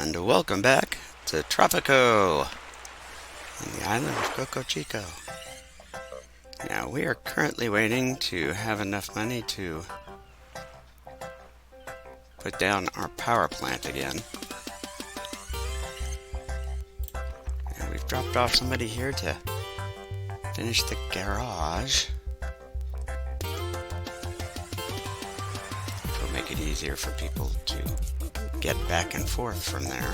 And welcome back to Tropico on the island of Coco Chico. Now we are currently waiting to have enough money to put down our power plant again. And we've dropped off somebody here to finish the garage. It'll make it easier for people to get back and forth from there.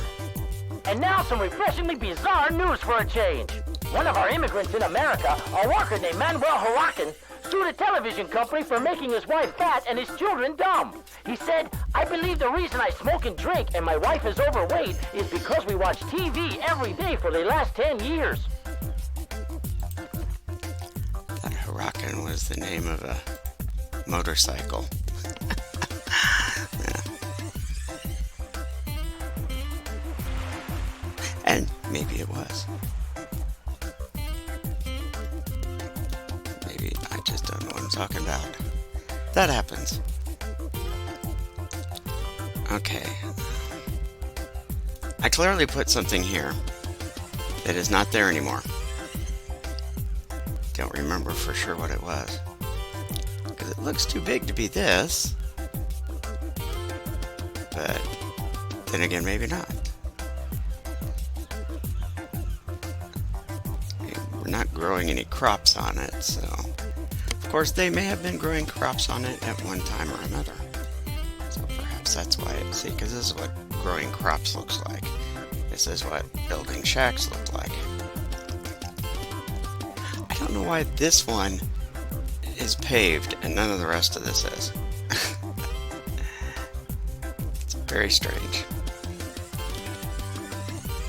And now some refreshingly bizarre news for a change. One of our immigrants in America, a worker named Manuel Huracan, sued a television company for making his wife fat and his children dumb. He said, "I believe the reason I smoke and drink and my wife is overweight is because we watch TV every day for the last 10 years. That Huracan was the name of a motorcycle. Yeah. And maybe it was. Maybe I just don't know what I'm talking about. That happens. Okay. I clearly put something here that is not there anymore. Don't remember for sure what it was. Because it looks too big to be this. But then again, maybe not. We're not growing any crops on it, so of course they may have been growing crops on it at one time or another. So perhaps that's why see, because this is what growing crops looks like. This is what building shacks look like. I don't know why this one is paved and none of the rest of this is. It's very strange.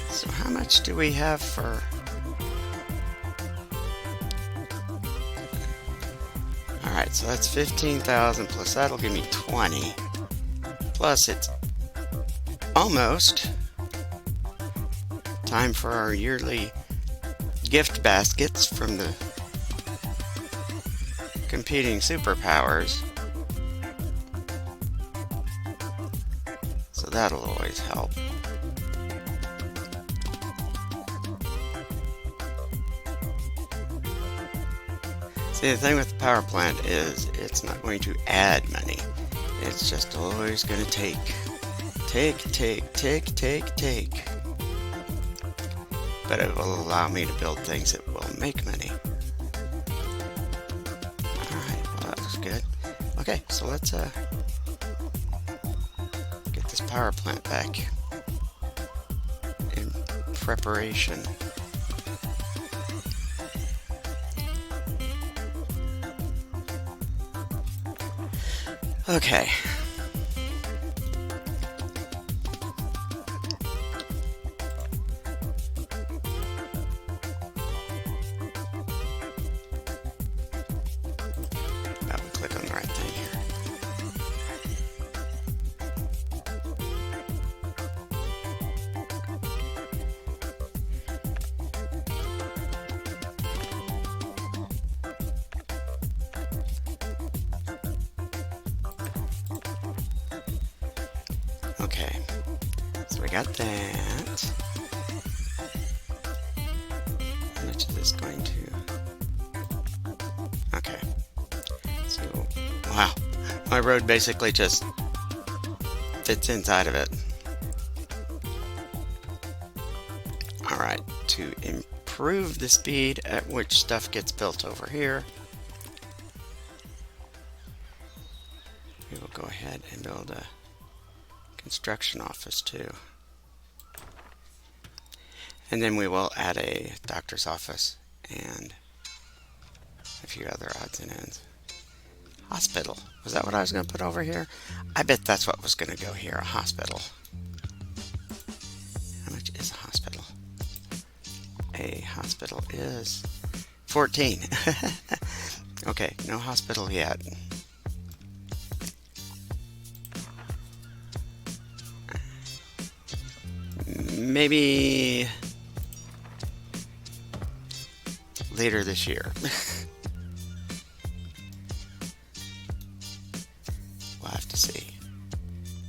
So how much do we have for... Alright, so that's 15,000 plus that'll give me 20. Plus it's almost time for our yearly gift baskets from the competing superpowers. So that'll always help. See, the thing with the power plant is it's not going to add money. It's just always going to take. But it will allow me to build things that will make money. Alright, well that was good. Okay, so let's get this power plant back in preparation. Okay. I'll click on the right thing here. Okay, so we got that. How much is this going to... Okay, so, wow, my road basically just fits inside of it. Alright, to improve the speed at which stuff gets built over here, we will go ahead and build a construction office too. And then we will add a doctor's office and a few other odds and ends. Hospital. Was that what I was going to put over here? I bet that's what was going to go here, a hospital. How much is a hospital? A hospital is 14. Okay, no hospital yet. Maybe later this year. We'll have to see.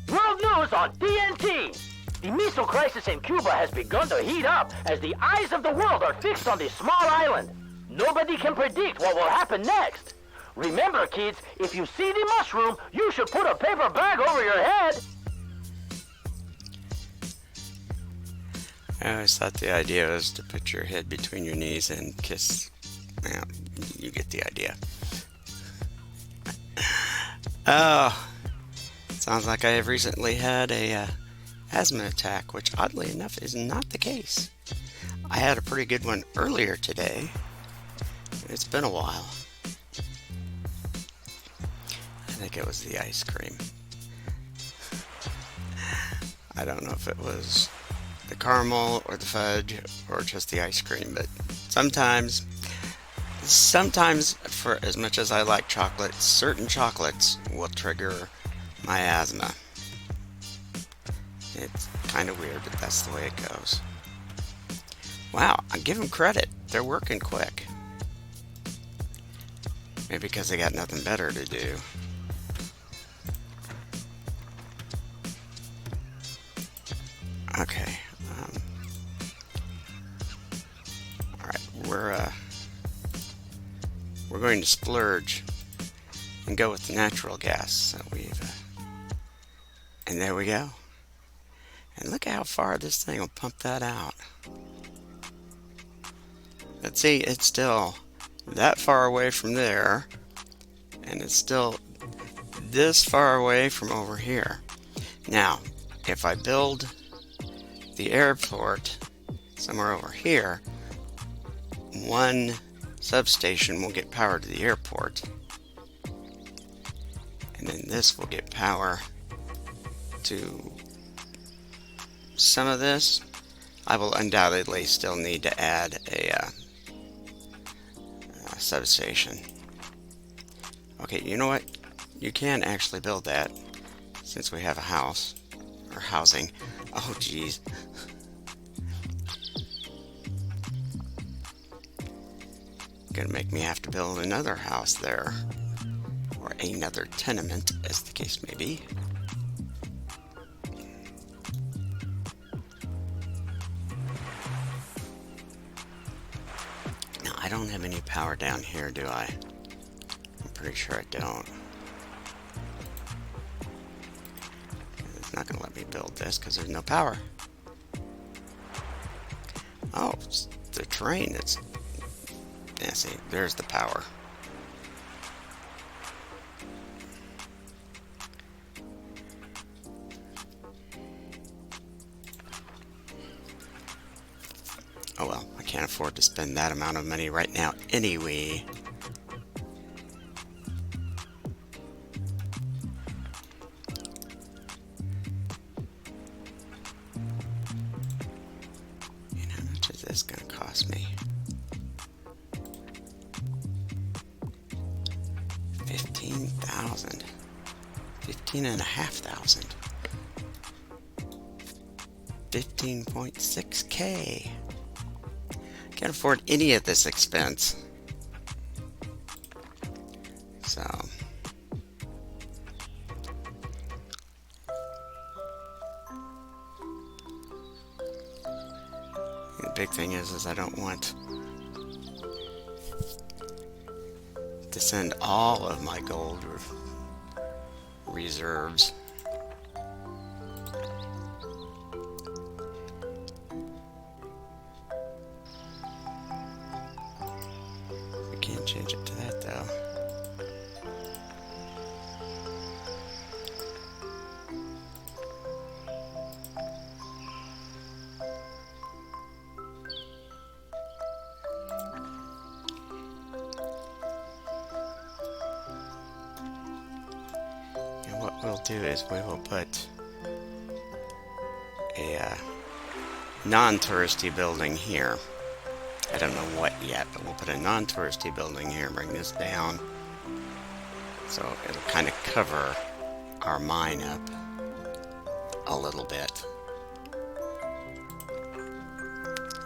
World news on TNT. The missile crisis in Cuba has begun to heat up as the eyes of the world are fixed on this small island. Nobody can predict what will happen next. Remember, kids, if you see the mushroom, you should put a paper bag over your head. I always thought the idea was to put your head between your knees and kiss. Well, you get the idea. Oh, sounds like I have recently had a asthma attack, which oddly enough is not the case. I had a pretty good one earlier today. It's been a while. I think it was the ice cream. I don't know if it was the caramel or the fudge or just the ice cream, but sometimes for as much as I like chocolate, certain chocolates will trigger my asthma. It's kind of weird, but that's the way it goes. Wow, I give them credit. They're working quick. Maybe because they got nothing better to do. Okay. All right, we're going to splurge and go with the natural gas. So and there we go. And look how far this thing will pump that out. Let's see, it's still that far away from there, and it's still this far away from over here. Now, if I build the airport somewhere over here, one substation will get power to the airport, and then this will get power to some of this. I will undoubtedly still need to add a substation. Okay, you know what? You can actually build that since we have a house or housing. Oh, geez. Gonna make me have to build another house there, or another tenement, as the case may be. Now, I don't have any power down here, do I? I'm pretty sure I don't. It's not gonna let me build this because there's no power. Oh, it's the train that's... Yeah, see, there's the power. Oh well, I can't afford to spend that amount of money right now anyway. And how much is this going to cost me? 15,000. 15,500. 15.6K. Can't afford any of this expense. So the big thing is I don't want to send all of my gold reserves. We can't change it to that though. What we'll do is we will put a non-touristy building here. I don't know what yet, but we'll put a non-touristy building here, bring this down, so it'll kind of cover our mine up a little bit.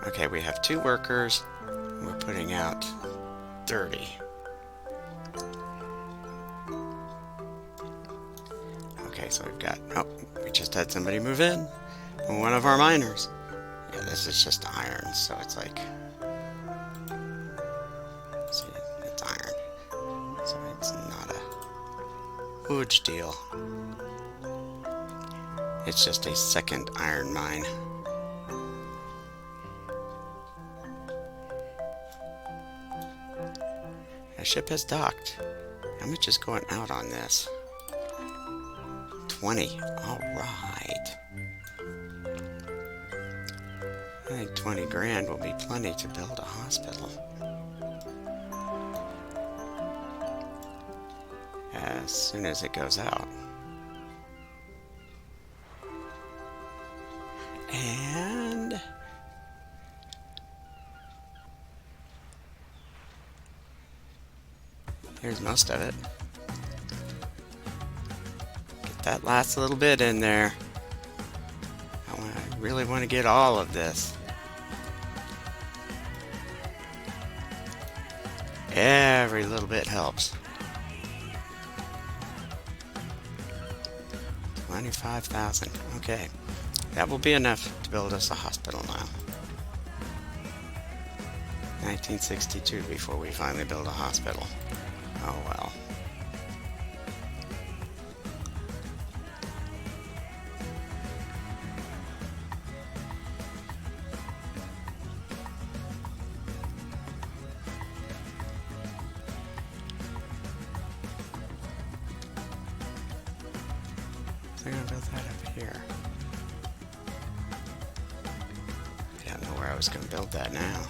Okay, we have 2 workers, and we're putting out 30. Okay, so we've got, oh, we just had somebody move in. one of our miners. Yeah, this is just iron, so it's like, see, it's iron, so it's not a huge deal. It's just a second iron mine. The ship has docked. How much is going out on this? 20. Alright. I think 20 grand will be plenty to build a hospital. As soon as it goes out. And here's most of it. Get that last little bit in there. I really want to get all of this. Every little bit helps. 25,000. Okay. That will be enough to build us a hospital now. 1962 before we finally build a hospital. Oh well. So I'm gonna build that up here. I don't know where I was gonna build that now.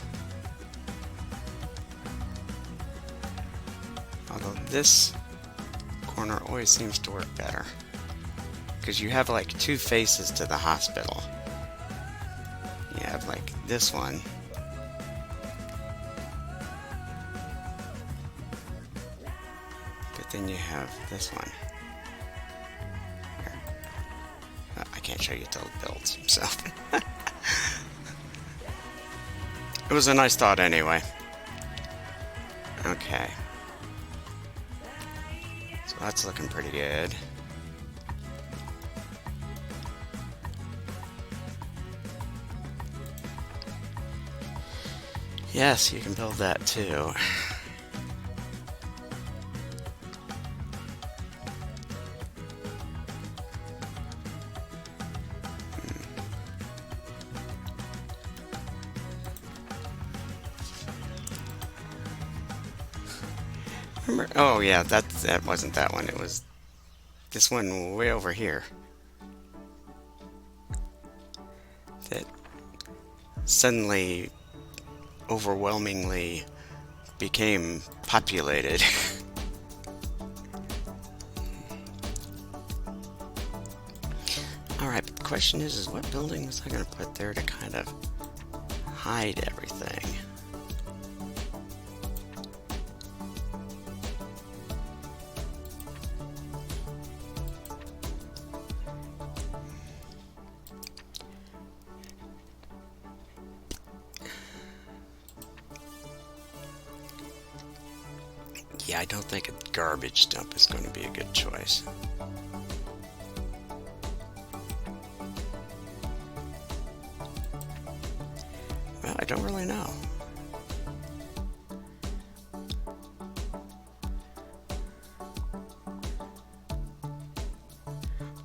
Although this corner always seems to work better. Because you have like two faces to the hospital. You have like this one. But then you have this one. Here. I can't show you till it builds, so. It was a nice thought anyway. Okay. So that's looking pretty good. Yes, you can build that too. Remember? Oh yeah, that wasn't that one. It was this one way over here. That suddenly, overwhelmingly became populated. Alright, but the question is what building was I going to put there to kind of hide everything? Yeah, I don't think a garbage dump is going to be a good choice. Well, I don't really know.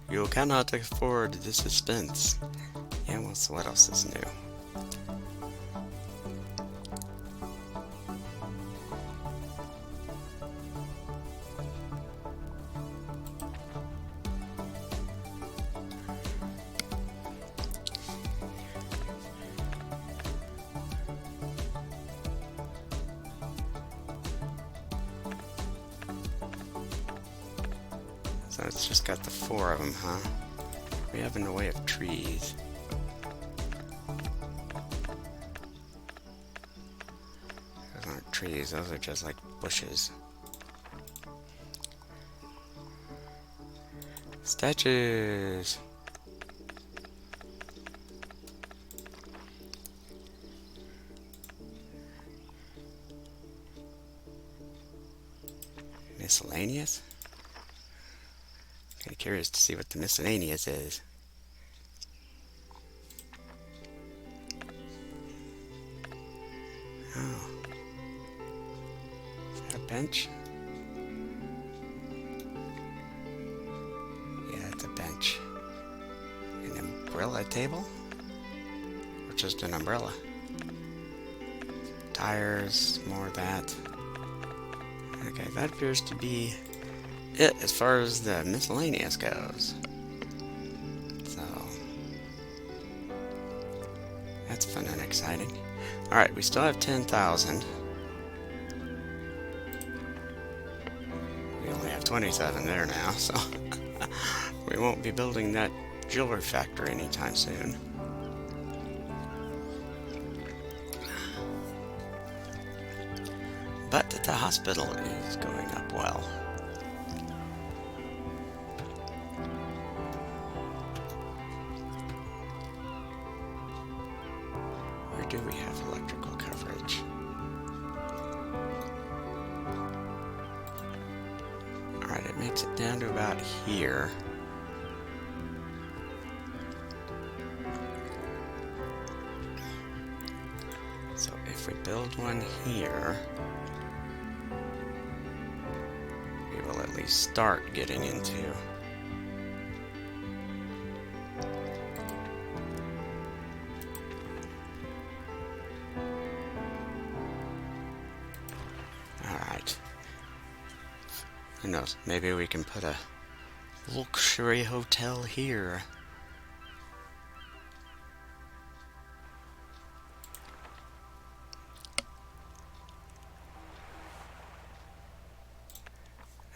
You cannot afford the suspense. Yeah, well, so what else is new? So it's just got the 4 of them, huh? We have in the way of trees. Those aren't trees, those are just like bushes. Statues! Miscellaneous? Kind of curious to see what the miscellaneous is. bench? Yeah, it's a bench. An umbrella table? Or just an umbrella? Tires, more of that. Okay, that appears to be it as far as the miscellaneous goes. So, that's fun and exciting. Alright, we still have 10,000. We only have 27 there now, so we won't be building that jewelry factory anytime soon. But the hospital is going up well. Where do we have electrical coverage? Alright, it makes it down to about here. So if we build one here, we will at least start getting into alright. Who knows, maybe we can put a luxury hotel here.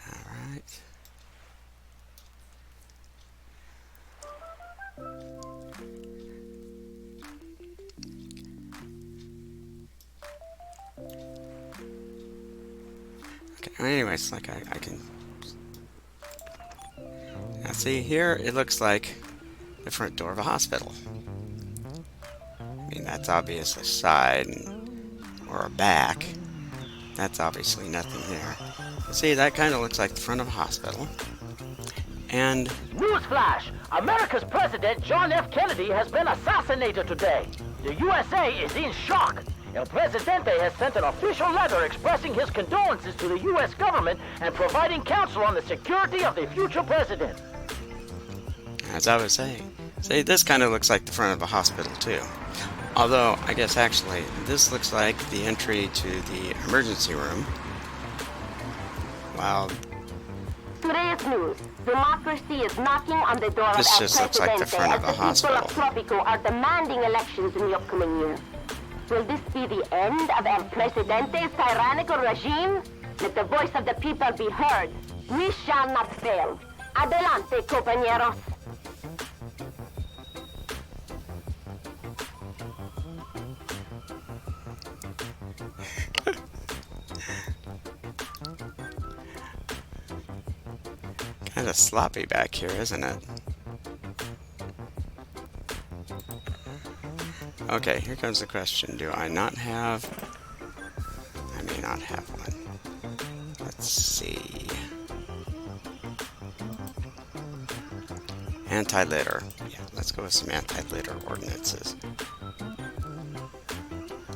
Alright. Okay, anyways, like I can... Now see, here it looks like the front door of a hospital. I mean, that's obvious a side or a back. That's obviously nothing there. But see, that kind of looks like the front of a hospital. And... Newsflash! America's President John F. Kennedy has been assassinated today. The USA is in shock. El Presidente has sent an official letter expressing his condolences to the U.S. government and providing counsel on the security of the future president. As I was saying, see, this kind of looks like the front of a hospital too. Although, I guess actually, this looks like the entry to the emergency room. Wow. Today's news. Democracy is knocking on the door This of just looks like the front of a hospital. The people of Tropico are demanding elections in the upcoming year. Will this be the end of El Presidente's tyrannical regime? Let the voice of the people be heard. We shall not fail. Adelante, compañeros. Kind of sloppy back here, isn't it? Okay, here comes the question. Do I not have... I may not have one. Let's see. Anti-litter. Yeah, let's go with some anti-litter ordinances.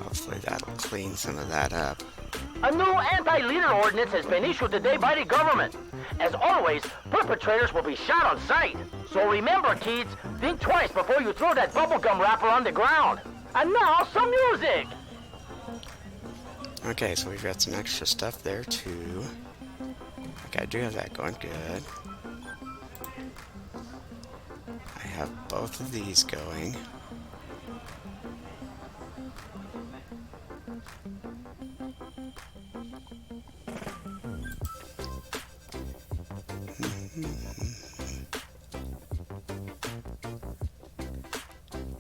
Hopefully that'll clean some of that up. A new anti-litter ordinance has been issued today by the government. As always, perpetrators will be shot on sight. So remember, kids, think twice before you throw that bubblegum wrapper on the ground. And now, some music! Okay, so we've got some extra stuff there, too. Okay, I do have that going good. I have both of these going.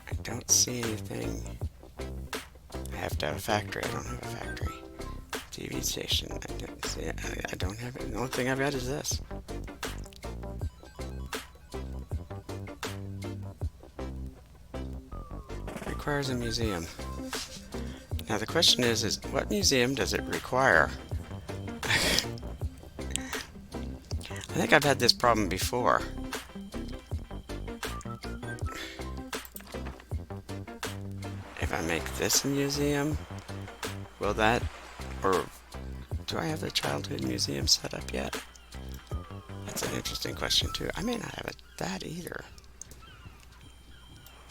I don't see anything. I have to have a factory. I don't have a factory. TV station. I don't see it. I don't have it. The only thing I've got is this. Requires a museum. Now the question is what museum does it require? I think I've had this problem before. If I make this a museum, will that, or do I have the childhood museum set up yet? That's an interesting question too. I may not have that either.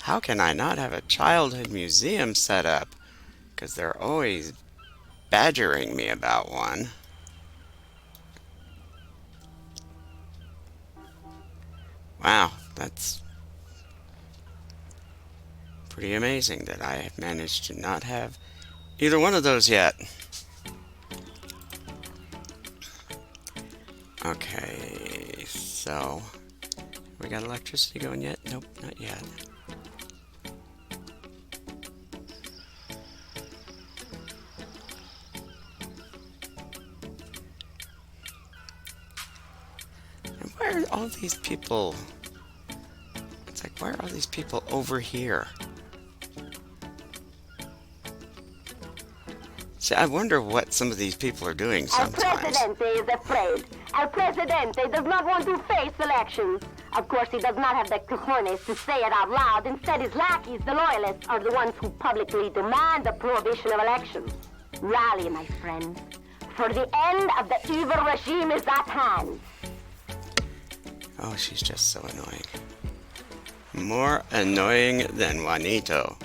How can I not have a childhood museum set up? Because they're always badgering me about one. Wow, that's pretty amazing that I have managed to not have either one of those yet. Okay, so we got electricity going yet? Nope, not yet. And why are all these people? It's like, why are all these people over here? See, I wonder what some of these people are doing El sometimes. Presidente is afraid. El Presidente does not want to face elections. Of course, he does not have the cojones to say it out loud. Instead, his lackeys, the loyalists, are the ones who publicly demand the prohibition of elections. Rally, my friends, for the end of the evil regime is at hand. Oh, she's just so annoying. More annoying than Juanito.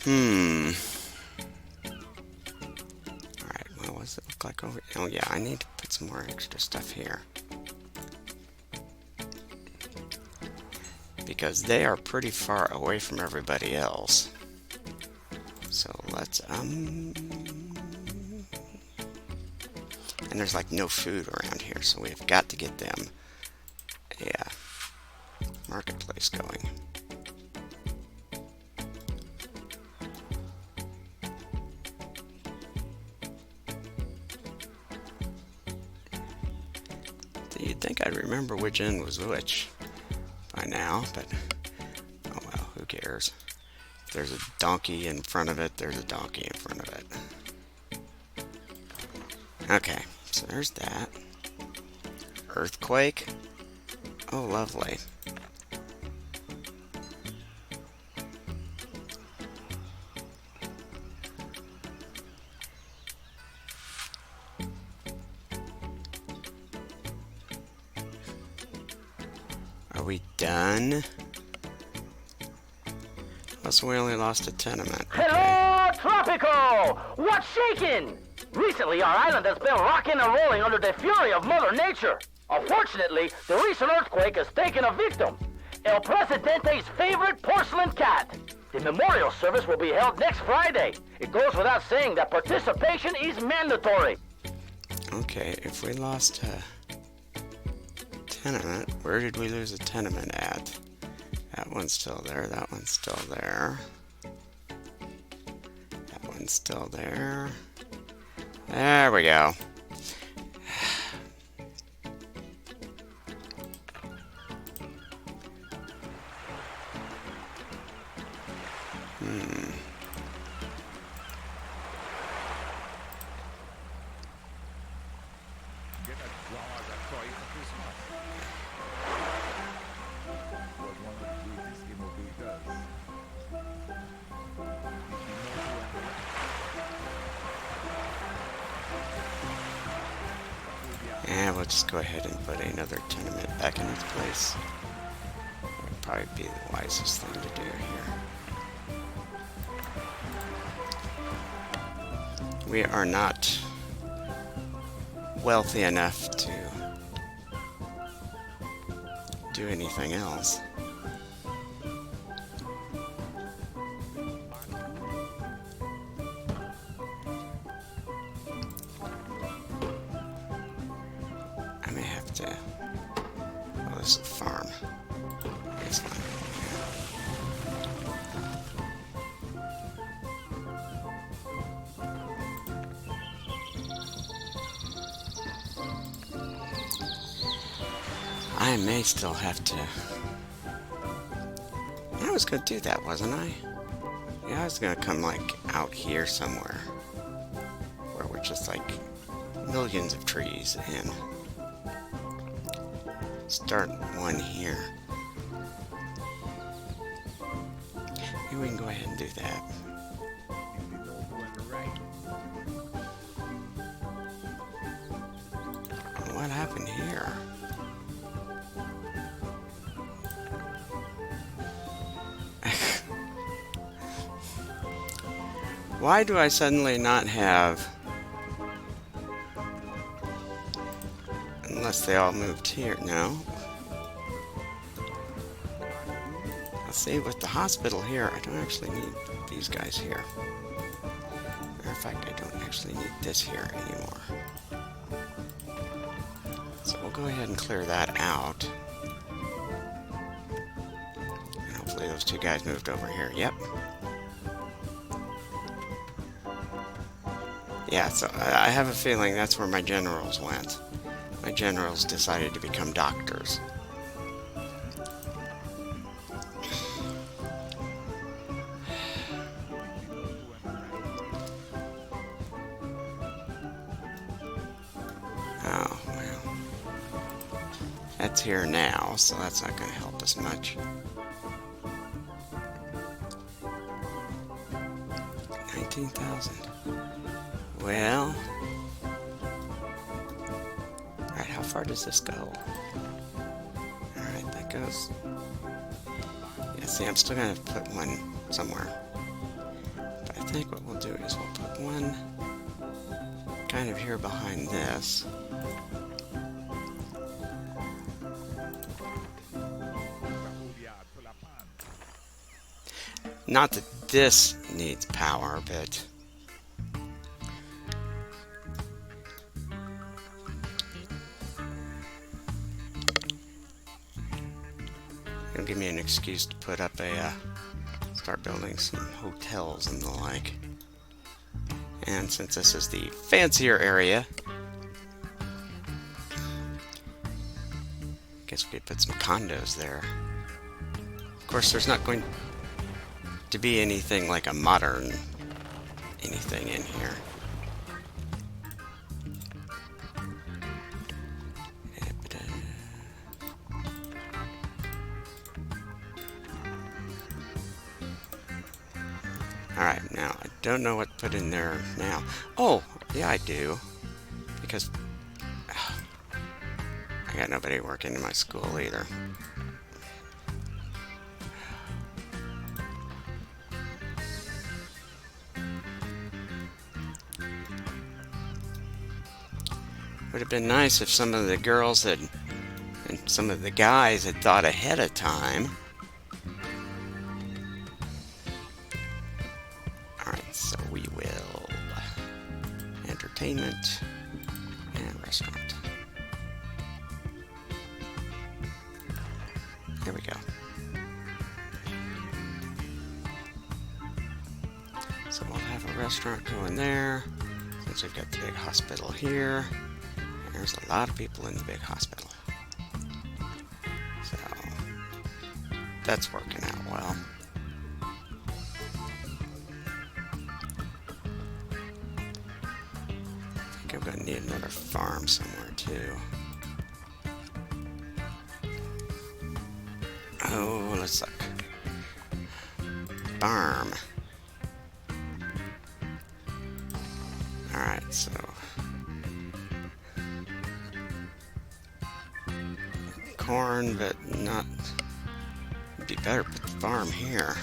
Alright, well, what does it look like over... Oh, yeah, I need to put some more extra stuff here. Because they are pretty far away from everybody else. So let's, And there's like no food around here, so we've got to get them a marketplace going. You'd think I'd remember which end was which by now, but oh well, who cares? If there's a donkey in front of it, there's a donkey in front of it. Okay, so there's that. Earthquake. Oh, lovely. Are we done? Oh, so we only lost a tenement. Okay. Hello, Tropico! What's shaking? Recently, our island has been rocking and rolling under the fury of Mother Nature. Unfortunately, the recent earthquake has taken a victim. El Presidente's favorite porcelain cat. The memorial service will be held next Friday. It goes without saying that participation is mandatory. Okay, if we lost a tenement, where did we lose a tenement at? That one's still there, that one's still there. That one's still there. There we go. Yeah, we'll just go ahead and put another tenement back in its place. That would probably be the wisest thing to do here. We are not wealthy enough to do anything else. I may have to... Oh, this is a farm. It's not. I may still have to... I was going to do that, wasn't I? Yeah, I was going to come, like, out here somewhere. Where we're just, like, millions of trees and... start one here. Maybe we can ahead and do that. What happened here? Why do I suddenly not have... Unless they all moved here. No. Let's see, with the hospital here, I don't actually need these guys here. Matter of fact, I don't actually need this here anymore. So we'll go ahead and clear that out. And hopefully those two guys moved over here. Yep. Yeah, so I have a feeling that's where my generals went. My generals decided to become doctors. Oh, well. That's here now, so that's not going to help us much. 19,000. Well... Alright, how far does this go? Alright, that goes... Yeah, see, I'm still going to put one somewhere. But I think what we'll do is we'll put one kind of here behind this. Not that this needs power, but... It'll give me an excuse to put up a, start building some hotels and the like. And since this is the fancier area, I guess we could put some condos there. Of course, there's not going to be anything like a modern anything in here. Alright, now I don't know what to put in there now. Oh, yeah, I do. Because I got nobody working in my school either. Would have been nice if some of the girls had, and some of the guys had thought ahead of time. Alright, so we will entertainment and restaurant. There we go. So we'll have a restaurant going there, since we've got the big hospital here. There's a lot of people in the big hospital. So, that's working out well. I think I'm going to need another farm somewhere too. Oh, let's look. Farm. Alright, so... corn, but not... It'd be better to put the farm here.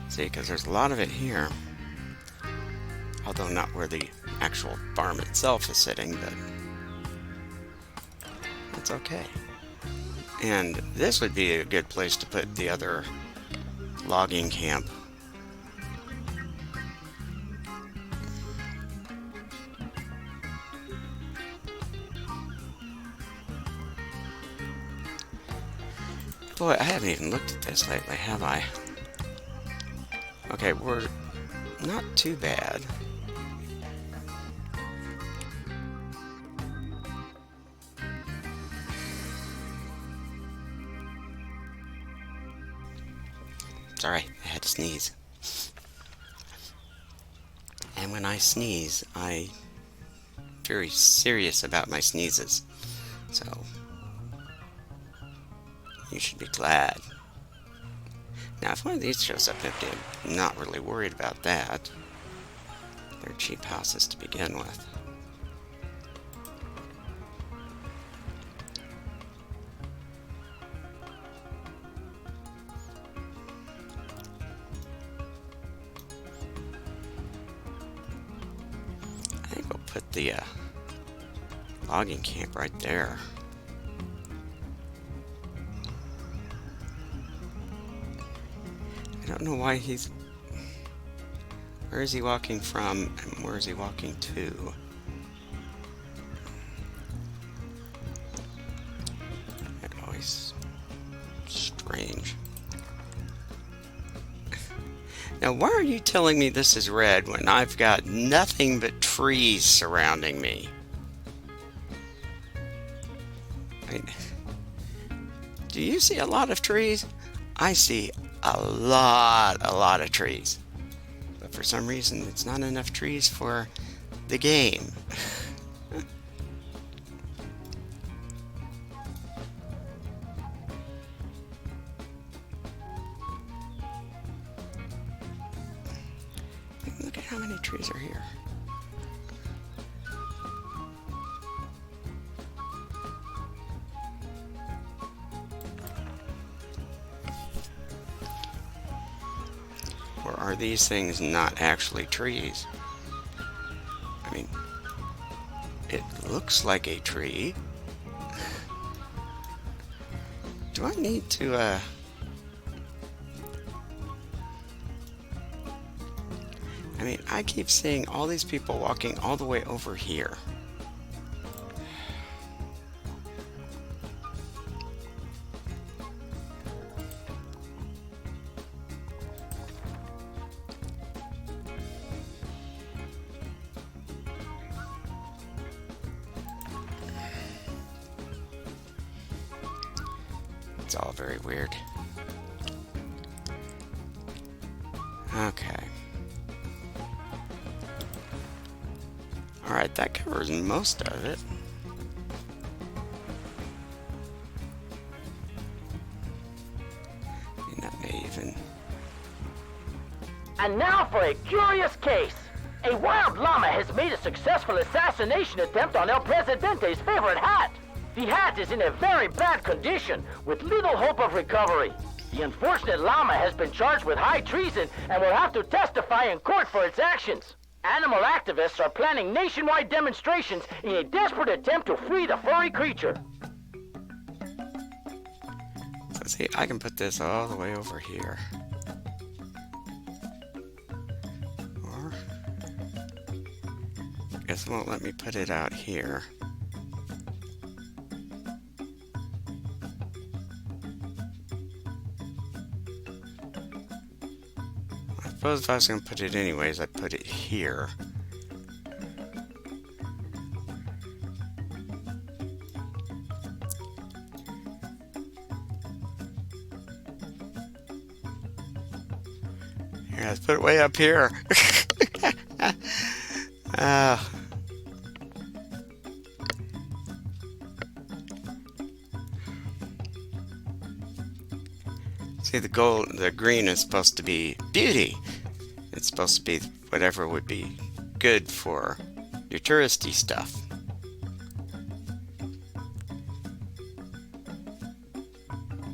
See, because there's a lot of it here. Although not where the actual farm itself is sitting, but... it's okay. And this would be a good place to put the other logging camp. Boy, I haven't even looked at this lately, have I? Okay, we're not too bad. Sorry, I had to sneeze. And when I sneeze, I'm very serious about my sneezes. So... You should be glad. Now, if one of these shows up empty, I'm not really worried about that. They're cheap houses to begin with. I think we'll put the logging camp right there. I don't know why he's... Where is he walking from, and where is he walking to? It's always strange. Now, why are you telling me this is red when I've got nothing but trees surrounding me? Do you see a lot of trees? I see a lot of trees. But for some reason, it's not enough trees for the game. Look at how many trees are here. Or are these things not actually trees? I mean, it looks like a tree. Do I need to, I mean, I keep seeing all these people walking all the way over here. It's all very weird. Okay. Alright, that covers most of it. And that may even... And now for a curious case. A wild llama has made a successful assassination attempt on El Presidente's favorite hat. The hat is in a very bad condition, with little hope of recovery. The unfortunate llama has been charged with high treason and will have to testify in court for its actions. Animal activists are planning nationwide demonstrations in a desperate attempt to free the furry creature. So see, I can put this all the way over here. Or... I guess it won't let me put it out here. I suppose if I was going to put it anyways, I'd put it here. Here, let's put it way up here. See, the green is supposed to be beauty. It's supposed to be whatever would be good for your touristy stuff.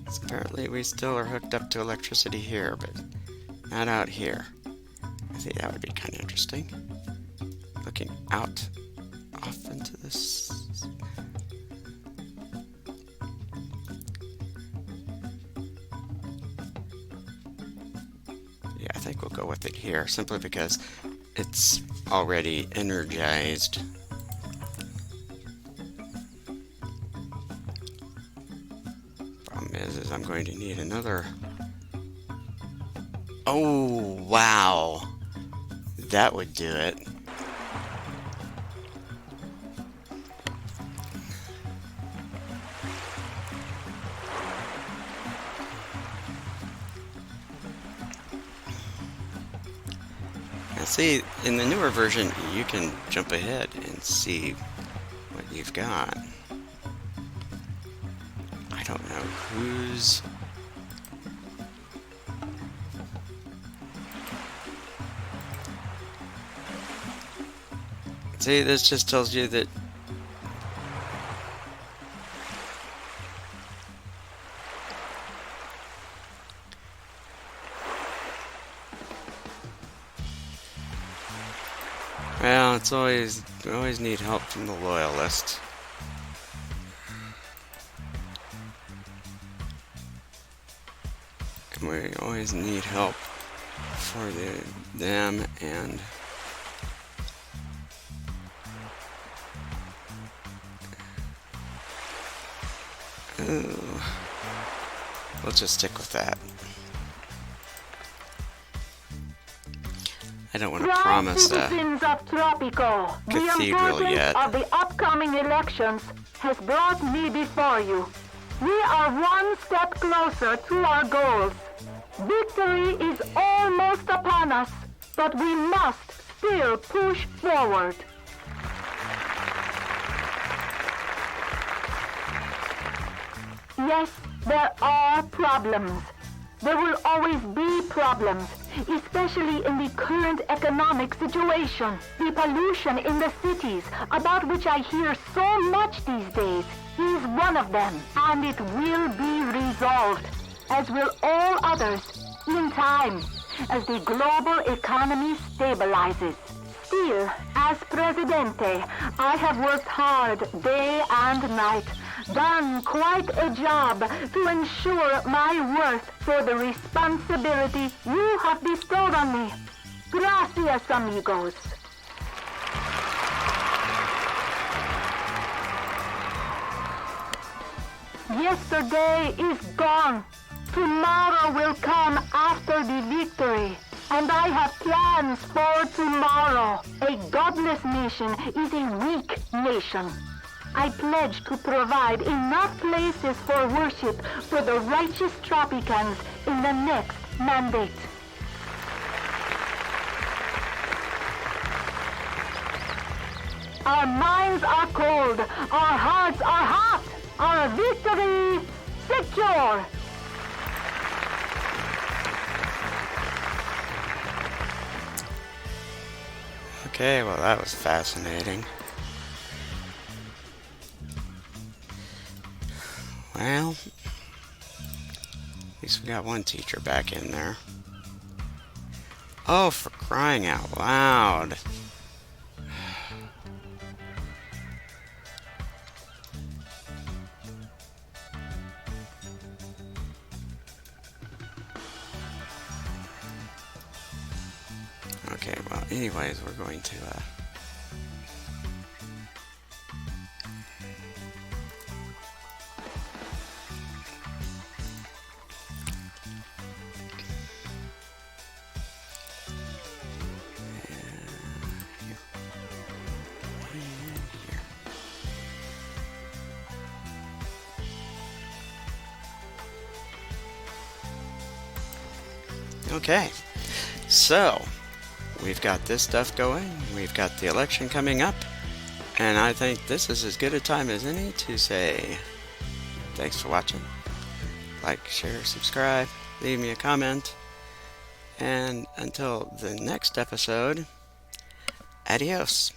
So apparently we still are hooked up to electricity here, but not out here. I think that would be kind of interesting. Looking out off into this. Yeah, I think we'll go with it here, simply because it's already energized. Problem is I'm going to need another. Oh, wow. That would do it. Now see, in the newer version, you can jump ahead and see what you've got. I don't know who's... See, this just tells you that well, it's always, we always need help from the loyalists. And we always need help for them and we'll just stick with that. I don't want to promise citizens of Tropico, cathedral the importance yet. of the upcoming elections has brought me before you. We are one step closer to our goals. Victory is almost upon us, but we must still push forward. Yes, there are problems. There will always be problems, especially in the current economic situation. The pollution in the cities, about which I hear so much these days, is one of them, and it will be resolved, as will all others, in time, as the global economy stabilizes. Still, as Presidente, I have worked hard day and night, done quite a job to ensure my worth for the responsibility you have bestowed on me. Gracias, amigos. Yesterday is gone. Tomorrow will come after the victory. And I have plans for tomorrow. A godless nation is a weak nation. I pledge to provide enough places for worship for the righteous Tropicans in the next mandate. Our minds are cold, our hearts are hot, our victory secure. Okay, well that was fascinating. Well, at least we got one teacher back in there. Oh, for crying out loud. Okay, well, anyways, we're going to, okay, so we've got this stuff going, we've got the election coming up, and I think this is as good a time as any to say thanks for watching. Like, share, subscribe, leave me a comment, and until the next episode, adios.